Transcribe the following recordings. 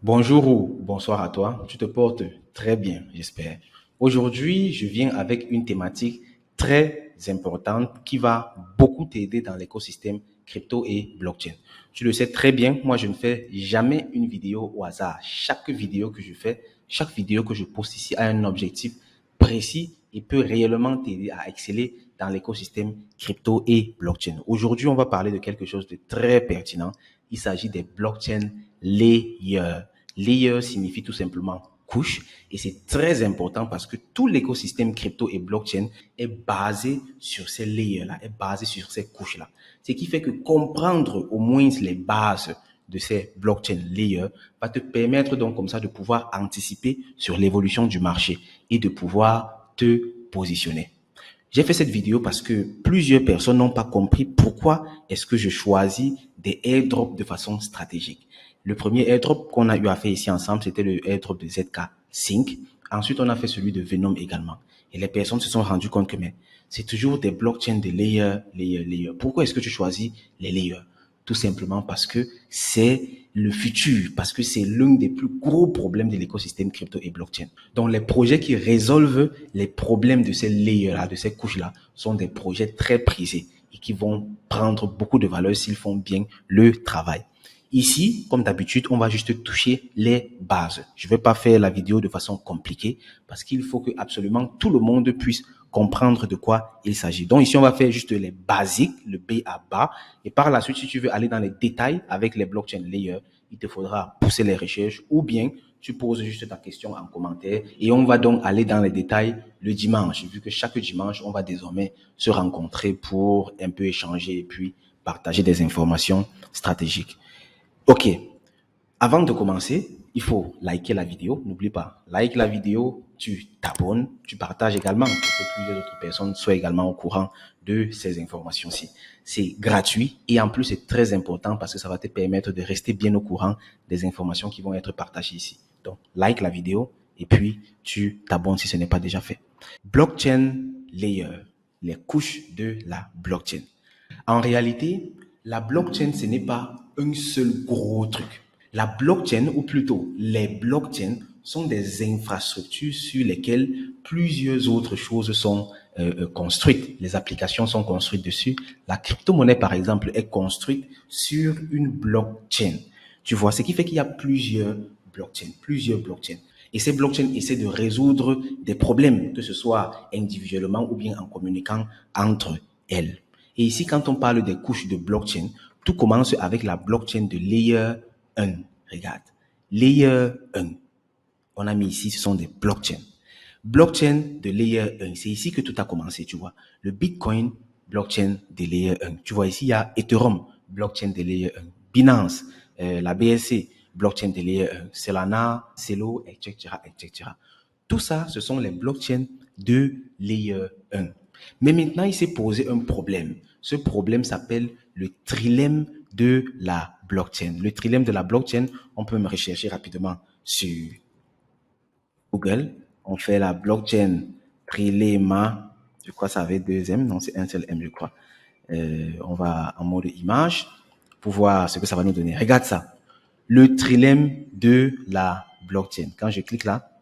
Bonjour ou bonsoir à toi, tu te portes très bien, j'espère. Aujourd'hui, je viens avec une thématique très importante qui va beaucoup t'aider dans l'écosystème crypto et blockchain. Tu le sais très bien, moi je ne fais jamais une vidéo au hasard. Chaque vidéo que je fais, chaque vidéo que je poste ici a un objectif précis et peut réellement t'aider à exceller dans l'écosystème crypto et blockchain. Aujourd'hui, on va parler de quelque chose de très pertinent. Il s'agit des blockchain layers. Layer signifie tout simplement couche et c'est très important parce que tout l'écosystème crypto et blockchain est basé sur ces layers-là, est basé sur ces couches-là. Ce qui fait que comprendre au moins les bases de ces blockchain layers va te permettre donc comme ça de pouvoir anticiper sur l'évolution du marché et de pouvoir te positionner. J'ai fait cette vidéo parce que plusieurs personnes n'ont pas compris pourquoi est-ce que je choisis des airdrops de façon stratégique. Le premier airdrop qu'on a eu à faire ici ensemble, c'était le airdrop de ZK Sync. Ensuite, on a fait celui de Venom également. Et les personnes se sont rendues compte que mais c'est toujours des blockchains de layer. Pourquoi est-ce que tu choisis les layers? Tout simplement parce que c'est le futur, parce que c'est l'un des plus gros problèmes de l'écosystème crypto et blockchain. Donc, les projets qui résolvent les problèmes de ces layers-là, de ces couches-là, sont des projets très prisés et qui vont prendre beaucoup de valeur s'ils font bien le travail. Ici, comme d'habitude, on va juste toucher les bases. Je ne vais pas faire la vidéo de façon compliquée parce qu'il faut que absolument tout le monde puisse comprendre de quoi il s'agit. Donc ici, on va faire juste les basiques, le B à bas. Et par la suite, si tu veux aller dans les détails avec les blockchain layers, il te faudra pousser les recherches ou bien tu poses juste ta question en commentaire et on va donc aller dans les détails le dimanche, vu que chaque dimanche, on va désormais se rencontrer pour un peu échanger et puis partager des informations stratégiques. Ok, avant de commencer, il faut liker la vidéo. N'oublie pas, like la vidéo, tu t'abonnes, tu partages également pour que plusieurs autres personnes soient également au courant de ces informations-ci. C'est gratuit et en plus c'est très important parce que ça va te permettre de rester bien au courant des informations qui vont être partagées ici. Donc, like la vidéo et puis tu t'abonnes si ce n'est pas déjà fait. Blockchain layer, les couches de la blockchain. En réalité, la blockchain, ce n'est pas un seul gros truc. La blockchain, ou plutôt les blockchains, sont des infrastructures sur lesquelles plusieurs autres choses sont construites. Les applications sont construites dessus. La crypto-monnaie, par exemple, est construite sur une blockchain. Tu vois, ce qui fait qu'il y a plusieurs blockchains. Et ces blockchains essaient de résoudre des problèmes, que ce soit individuellement ou bien en communiquant entre elles. Et ici, quand on parle des couches de blockchain, tout commence avec la blockchain de Layer 1. Regarde, Layer 1. On a mis ici, ce sont des blockchains. Blockchain de Layer 1, c'est ici que tout a commencé, tu vois. Le Bitcoin, blockchain de Layer 1. Tu vois, ici, il y a Ethereum, blockchain de Layer 1. Binance, la BSC, blockchain de Layer 1. Solana, Celo, etc., etc. Tout ça, ce sont les blockchains de Layer 1. Mais maintenant, il s'est posé un problème. Ce problème s'appelle le trilemme de la blockchain. Le trilemme de la blockchain, on peut me rechercher rapidement sur Google. On fait la blockchain trilemme. Je crois que ça avait deux M. Non, c'est un seul M, je crois. On va en mode image pour voir ce que ça va nous donner. Regarde ça. Le trilemme de la blockchain. Quand je clique là,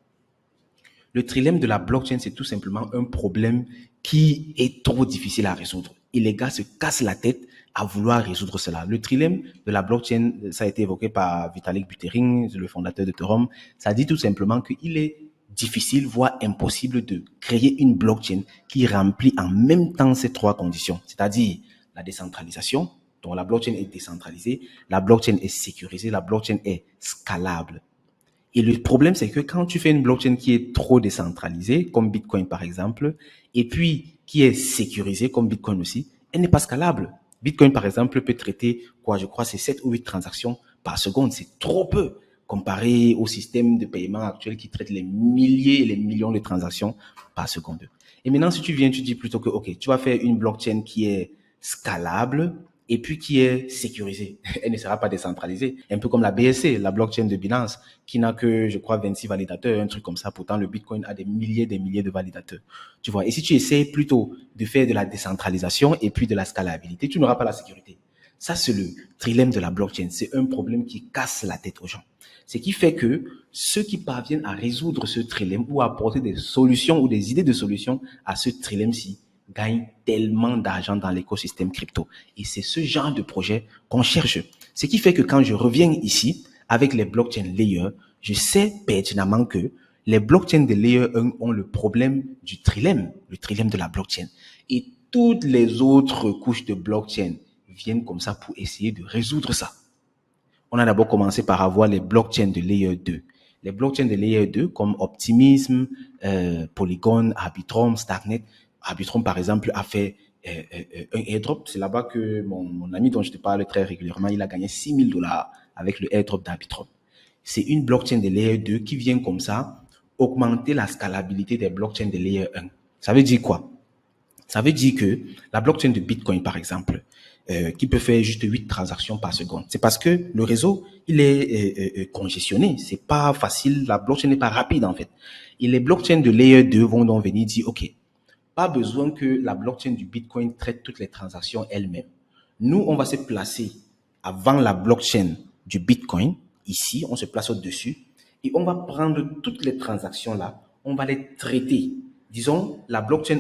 le trilemme de la blockchain, c'est tout simplement un problème qui est trop difficile à résoudre. Et les gars se cassent la tête à vouloir résoudre cela. Le trilemme de la blockchain, ça a été évoqué par Vitalik Buterin, le fondateur de Ethereum. Ça dit tout simplement qu'il est difficile, voire impossible de créer une blockchain qui remplit en même temps ces trois conditions, c'est-à-dire la décentralisation. Donc la blockchain est décentralisée, la blockchain est sécurisée, la blockchain est scalable. Et le problème, c'est que quand tu fais une blockchain qui est trop décentralisée, comme Bitcoin par exemple, et puis qui est sécurisée, comme Bitcoin aussi, elle n'est pas scalable. Bitcoin, par exemple, peut traiter, quoi, je crois, c'est 7 ou 8 transactions par seconde. C'est trop peu comparé au système de paiement actuel qui traite les milliers et les millions de transactions par seconde. Et maintenant, si tu viens, tu dis plutôt que, OK, tu vas faire une blockchain qui est scalable, et puis qui est sécurisée. Elle ne sera pas décentralisée. Un peu comme la BSC, la blockchain de Binance, qui n'a que, je crois, 26 validateurs, un truc comme ça. Pourtant, le Bitcoin a des milliers de validateurs. Tu vois. Et si tu essaies plutôt de faire de la décentralisation et puis de la scalabilité, tu n'auras pas la sécurité. Ça, c'est le trilemme de la blockchain. C'est un problème qui casse la tête aux gens. Ce qui fait que ceux qui parviennent à résoudre ce trilemme ou à apporter des solutions ou des idées de solutions à ce trilemme-ci gagnent tellement d'argent dans l'écosystème crypto. Et c'est ce genre de projet qu'on cherche. Ce qui fait que quand je reviens ici avec les blockchain layers, je sais pertinemment que les blockchains de layer 1 ont le problème du trilemme, le trilemme de la blockchain. Et toutes les autres couches de blockchain viennent comme ça pour essayer de résoudre ça. On a d'abord commencé par avoir les blockchains de layer 2. Les blockchains de layer 2 comme Optimism, Polygon, Arbitrum, Starknet. Arbitrum, par exemple, a fait un airdrop. C'est là-bas que mon ami dont je te parle très régulièrement, il a gagné $6,000 avec le airdrop d'Arbitrum. C'est une blockchain de layer 2 qui vient comme ça augmenter la scalabilité des blockchains de layer 1. Ça veut dire quoi? Ça veut dire que la blockchain de Bitcoin, par exemple, qui peut faire juste 8 transactions par seconde, c'est parce que le réseau, il est congestionné. C'est pas facile. La blockchain n'est pas rapide, en fait. Et les blockchains de layer 2 vont donc venir dire, OK, pas besoin que la blockchain du Bitcoin traite toutes les transactions elle-même. Nous, on va se placer avant la blockchain du Bitcoin. Ici, on se place au-dessus et on va prendre toutes les transactions là, on va les traiter. Disons, la blockchain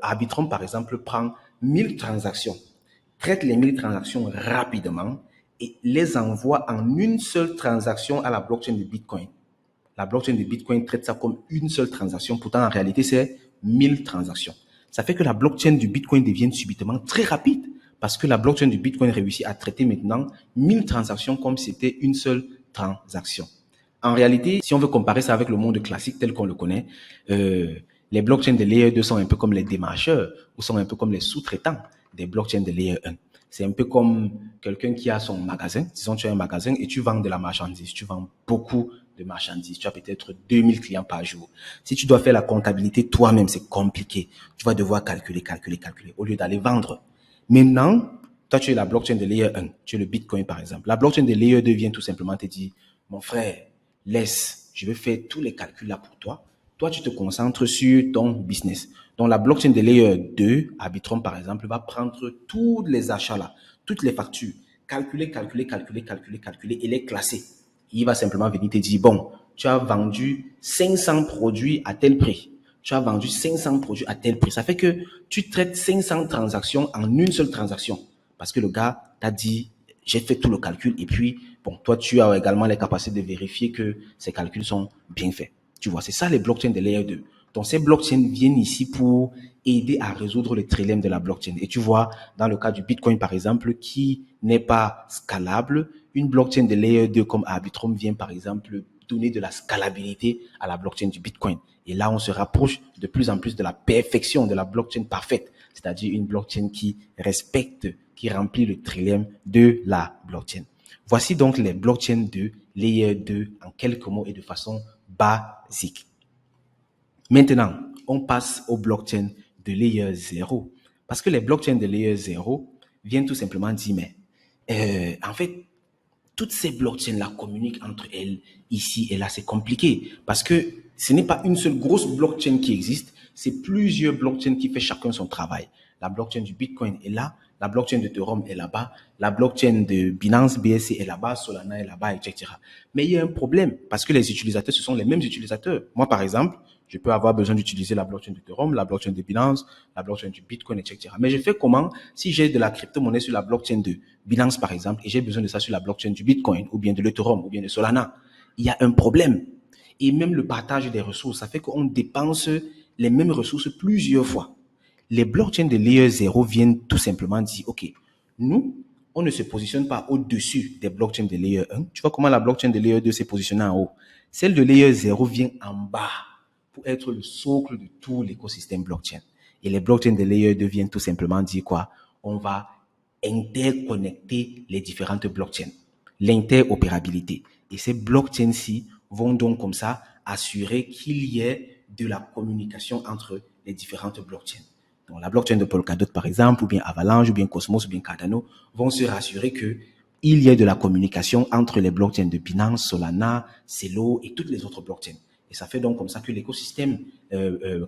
Arbitrum, par exemple, prend 1000 transactions, traite les 1000 transactions rapidement et les envoie en une seule transaction à la blockchain de Bitcoin. La blockchain de Bitcoin traite ça comme une seule transaction. Pourtant, en réalité, c'est 1000 transactions. Ça fait que la blockchain du Bitcoin devient subitement très rapide parce que la blockchain du Bitcoin réussit à traiter maintenant 1000 transactions comme si c'était une seule transaction. En réalité, si on veut comparer ça avec le monde classique tel qu'on le connaît, les blockchains de layer 2 sont un peu comme les démarcheurs ou sont un peu comme les sous-traitants des blockchains de layer 1. C'est un peu comme quelqu'un qui a son magasin. Disons, tu as un magasin et tu vends de la marchandise. Tu vends beaucoup de marchandises. Tu as peut-être 2000 clients par jour. Si tu dois faire la comptabilité toi-même, c'est compliqué. Tu vas devoir calculer au lieu d'aller vendre. Maintenant, toi, tu es la blockchain de layer 1. Tu es le Bitcoin, par exemple. La blockchain de layer 2 vient tout simplement te dire, mon frère, laisse, je vais faire tous les calculs là pour toi. Toi, tu te concentres sur ton business. Donc, la blockchain de layer 2, Arbitrum par exemple, va prendre tous les achats là, toutes les factures, calculer et les classer. Il va simplement venir te dire, bon, tu as vendu 500 produits à tel prix. Tu as vendu 500 produits à tel prix. Ça fait que tu traites 500 transactions en une seule transaction. Parce que le gars t'a dit, j'ai fait tout le calcul et puis, bon, toi, tu as également les capacités de vérifier que ces calculs sont bien faits. Tu vois, c'est ça les blockchains de layer 2. Donc, ces blockchains viennent ici pour aider à résoudre le trilemme de la blockchain. Et tu vois, dans le cas du Bitcoin, par exemple, qui n'est pas scalable, une blockchain de layer 2 comme Arbitrum vient, par exemple, donner de la scalabilité à la blockchain du Bitcoin. Et là, on se rapproche de plus en plus de la perfection de la blockchain parfaite, c'est-à-dire une blockchain qui respecte, qui remplit le trilemme de la blockchain. Voici donc les blockchains de layer 2 en quelques mots et de façon basique. Maintenant, on passe aux blockchains de layer 0. Parce que les blockchains de layer 0 viennent tout simplement dire, mais en fait, toutes ces blockchains-là communiquent entre elles ici et là. C'est compliqué parce que ce n'est pas une seule grosse blockchain qui existe, c'est plusieurs blockchains qui font chacun son travail. La blockchain du Bitcoin est là, la blockchain de Ethereum est là-bas, la blockchain de Binance BSC est là-bas, Solana est là-bas, etc. Mais il y a un problème parce que les utilisateurs, ce sont les mêmes utilisateurs. Moi, par exemple, je peux avoir besoin d'utiliser la blockchain de Ethereum, la blockchain de Binance, la blockchain du Bitcoin, etc. Mais je fais comment si j'ai de la crypto-monnaie sur la blockchain de Binance, par exemple, et j'ai besoin de ça sur la blockchain du Bitcoin, ou bien de l'Ethereum, ou bien de Solana? Il y a un problème. Et même le partage des ressources, ça fait qu'on dépense les mêmes ressources plusieurs fois. Les blockchains de layer 0 viennent tout simplement dire, OK, nous, on ne se positionne pas au-dessus des blockchains de layer 1. Tu vois comment la blockchain de layer 2 s'est positionnée en haut. Celle de layer 0 vient en bas pour être le socle de tout l'écosystème blockchain. Et les blockchains de layer 2 viennent tout simplement dire quoi? On va interconnecter les différentes blockchains. L'interopérabilité. Et ces blockchains-ci vont donc comme ça assurer qu'il y ait de la communication entre les différentes blockchains. Donc la blockchain de Polkadot par exemple, ou bien Avalanche, ou bien Cosmos, ou bien Cardano, vont se rassurer que il y ait de la communication entre les blockchains de Binance, Solana, Celo et toutes les autres blockchains. Et ça fait donc comme ça que l'écosystème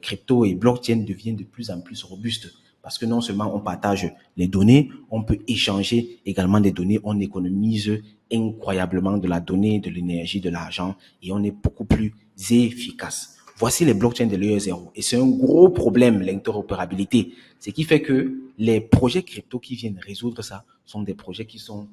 crypto et blockchain devient de plus en plus robuste Parce que non seulement on partage les données, on peut échanger également des données, on économise incroyablement de la donnée, de l'énergie, de l'argent et on est beaucoup plus efficace. Voici les blockchains de layer 0. Et c'est un gros problème, l'interopérabilité. Ce qui fait que les projets crypto qui viennent résoudre ça sont des projets qui sont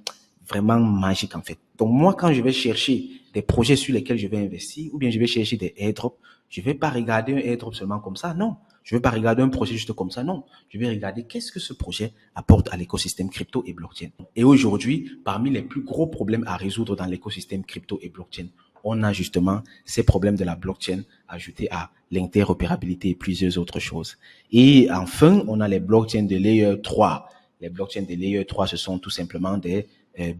vraiment magiques en fait. Donc moi, quand je vais chercher des projets sur lesquels je vais investir ou bien je vais chercher des airdrops, je vais pas regarder un airdrop seulement comme ça, non. Je vais pas regarder un projet juste comme ça, non. Je vais regarder qu'est-ce que ce projet apporte à l'écosystème crypto et blockchain. Et aujourd'hui, parmi les plus gros problèmes à résoudre dans l'écosystème crypto et blockchain, on a justement ces problèmes de la blockchain ajoutés à l'interopérabilité et plusieurs autres choses. Et enfin, on a les blockchains de layer 3. Les blockchains de layer 3, ce sont tout simplement des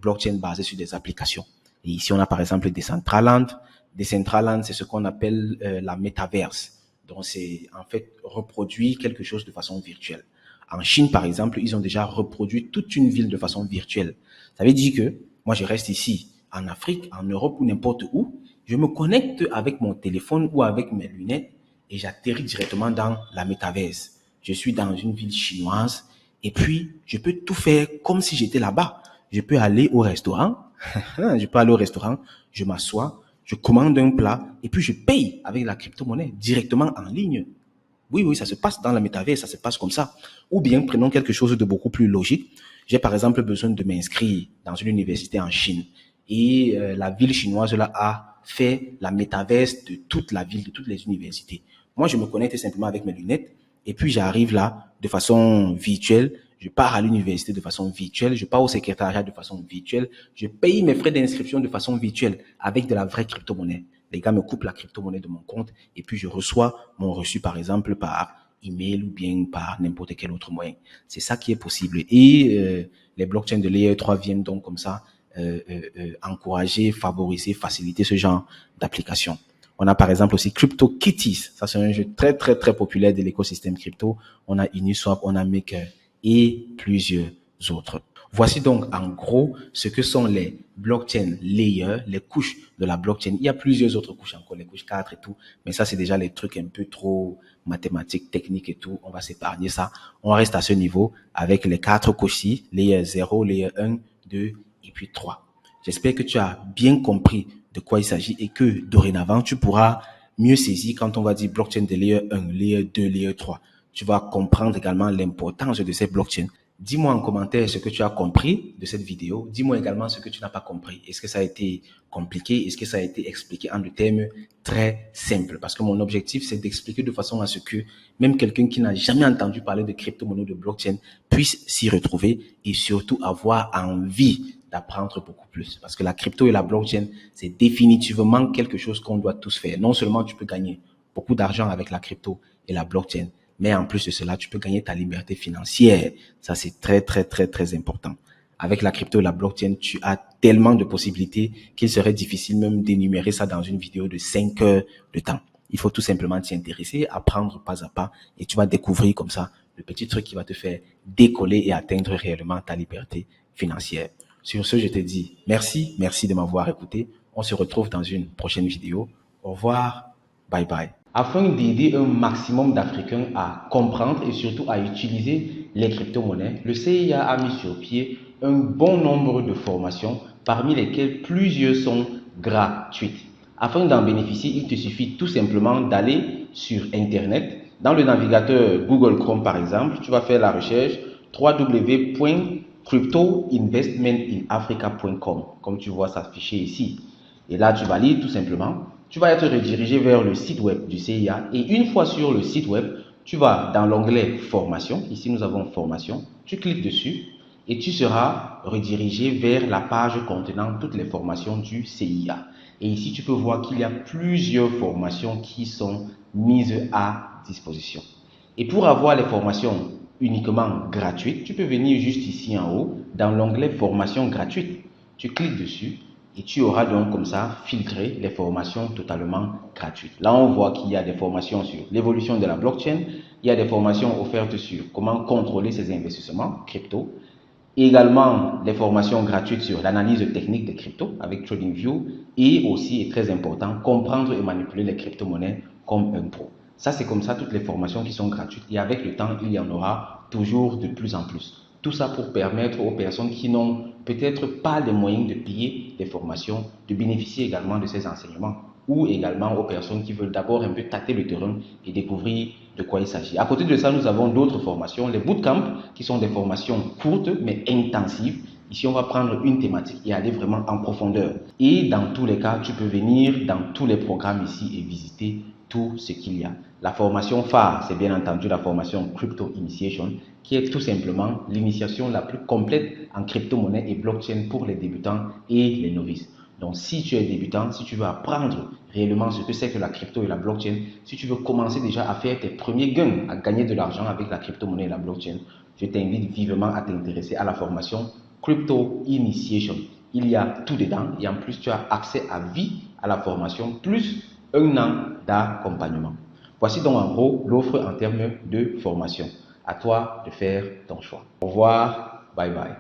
blockchains basées sur des applications. Et ici, on a par exemple Decentraland. Decentraland, c'est ce qu'on appelle la métaverse. Donc, c'est en fait reproduire quelque chose de façon virtuelle. En Chine, par exemple, ils ont déjà reproduit toute une ville de façon virtuelle. Ça veut dire que moi, je reste ici, en Afrique, en Europe ou n'importe où. Je me connecte avec mon téléphone ou avec mes lunettes et j'atterris directement dans la métaverse. Je suis dans une ville chinoise et puis je peux tout faire comme si j'étais là-bas. Je peux aller au restaurant, je m'assois, je commande un plat et puis je paye avec la crypto-monnaie directement en ligne. Oui, oui, ça se passe dans la métavers, ça se passe comme ça. Ou bien, prenons quelque chose de beaucoup plus logique. J'ai par exemple besoin de m'inscrire dans une université en Chine et la ville chinoise là a fait la métaverse de toute la ville, de toutes les universités. Moi, je me connecte simplement avec mes lunettes et puis j'arrive là de façon virtuelle. Je pars à l'université de façon virtuelle, je pars au secrétariat de façon virtuelle, je paye mes frais d'inscription de façon virtuelle avec de la vraie crypto-monnaie. Les gars me coupent la crypto-monnaie de mon compte et puis je reçois mon reçu, par exemple, par email ou bien par n'importe quel autre moyen. C'est ça qui est possible. Et les blockchains de layer 3 viennent donc comme ça encourager, favoriser, faciliter ce genre d'application. On a par exemple aussi CryptoKitties. Ça, c'est un jeu très, très, très populaire de l'écosystème crypto. On a Uniswap, on a Maker et plusieurs autres. Voici donc en gros ce que sont les blockchain layers, les couches de la blockchain. Il y a plusieurs autres couches encore, les couches 4 et tout, mais ça c'est déjà les trucs un peu trop mathématiques, techniques et tout. On va s'épargner ça. On reste à ce niveau avec les 4 couches-ci, layer 0, layer 1, 2 et puis 3. J'espère que tu as bien compris de quoi il s'agit et que dorénavant tu pourras mieux saisir quand on va dire blockchain de layer 1, layer 2, layer 3. Tu vas comprendre également l'importance de ces blockchains. Dis-moi en commentaire ce que tu as compris de cette vidéo. Dis-moi également ce que tu n'as pas compris. Est-ce que ça a été compliqué? Est-ce que ça a été expliqué en des termes très simples? Parce que mon objectif, c'est d'expliquer de façon à ce que même quelqu'un qui n'a jamais entendu parler de crypto-monnaie, de blockchain, puisse s'y retrouver et surtout avoir envie d'apprendre beaucoup plus. Parce que la crypto et la blockchain, c'est définitivement quelque chose qu'on doit tous faire. Non seulement tu peux gagner beaucoup d'argent avec la crypto et la blockchain, mais en plus de cela, tu peux gagner ta liberté financière. Ça, c'est très, très, très, très important. Avec la crypto et la blockchain, tu as tellement de possibilités qu'il serait difficile même d'énumérer ça dans une vidéo de 5 heures de temps. Il faut tout simplement t'y intéresser, apprendre pas à pas, et tu vas découvrir comme ça le petit truc qui va te faire décoller et atteindre réellement ta liberté financière. Sur ce, je te dis merci de m'avoir écouté. On se retrouve dans une prochaine vidéo. Au revoir, bye bye. Afin d'aider un maximum d'Africains à comprendre et surtout à utiliser les crypto-monnaies, le CIA a mis sur pied un bon nombre de formations, parmi lesquelles plusieurs sont gratuites. Afin d'en bénéficier, il te suffit tout simplement d'aller sur Internet. Dans le navigateur Google Chrome par exemple, tu vas faire la recherche www.cryptoinvestmentinafrica.com, comme tu vois s'afficher ici. Et là, tu valides tout simplement. Tu vas être redirigé vers le site web du CIA et une fois sur le site web, tu vas dans l'onglet formation. Ici, nous avons formation. Tu cliques dessus et tu seras redirigé vers la page contenant toutes les formations du CIA. Et ici, tu peux voir qu'il y a plusieurs formations qui sont mises à disposition. Et pour avoir les formations uniquement gratuites, tu peux venir juste ici en haut dans l'onglet formation gratuite. Tu cliques dessus et tu auras donc comme ça filtré les formations totalement gratuites. Là, on voit qu'il y a des formations sur l'évolution de la blockchain, il y a des formations offertes sur comment contrôler ses investissements crypto, également des formations gratuites sur l'analyse technique des cryptos avec TradingView et aussi, et très important, comprendre et manipuler les crypto-monnaies comme un pro. Ça, c'est comme ça toutes les formations qui sont gratuites et avec le temps, il y en aura toujours de plus en plus. Tout ça pour permettre aux personnes qui n'ont peut-être pas les moyens de payer des formations, de bénéficier également de ces enseignements, ou également aux personnes qui veulent d'abord un peu tâter le terrain et découvrir de quoi il s'agit. À côté de ça, nous avons d'autres formations, les bootcamps, qui sont des formations courtes mais intensives. Ici, on va prendre une thématique et aller vraiment en profondeur. Et dans tous les cas, tu peux venir dans tous les programmes ici et visiter tout ce qu'il y a. La formation phare, c'est bien entendu la formation Crypto Initiation, qui est tout simplement l'initiation la plus complète en crypto-monnaie et blockchain pour les débutants et les novices. Donc, si tu es débutant, si tu veux apprendre réellement ce que c'est que la crypto et la blockchain, si tu veux commencer déjà à faire tes premiers gains, à gagner de l'argent avec la crypto-monnaie et la blockchain, je t'invite vivement à t'intéresser à la formation Crypto Initiation. Il y a tout dedans et en plus, tu as accès à vie à la formation, plus un an d'accompagnement. Voici donc en gros l'offre en termes de formation. À toi de faire ton choix. Au revoir, bye bye.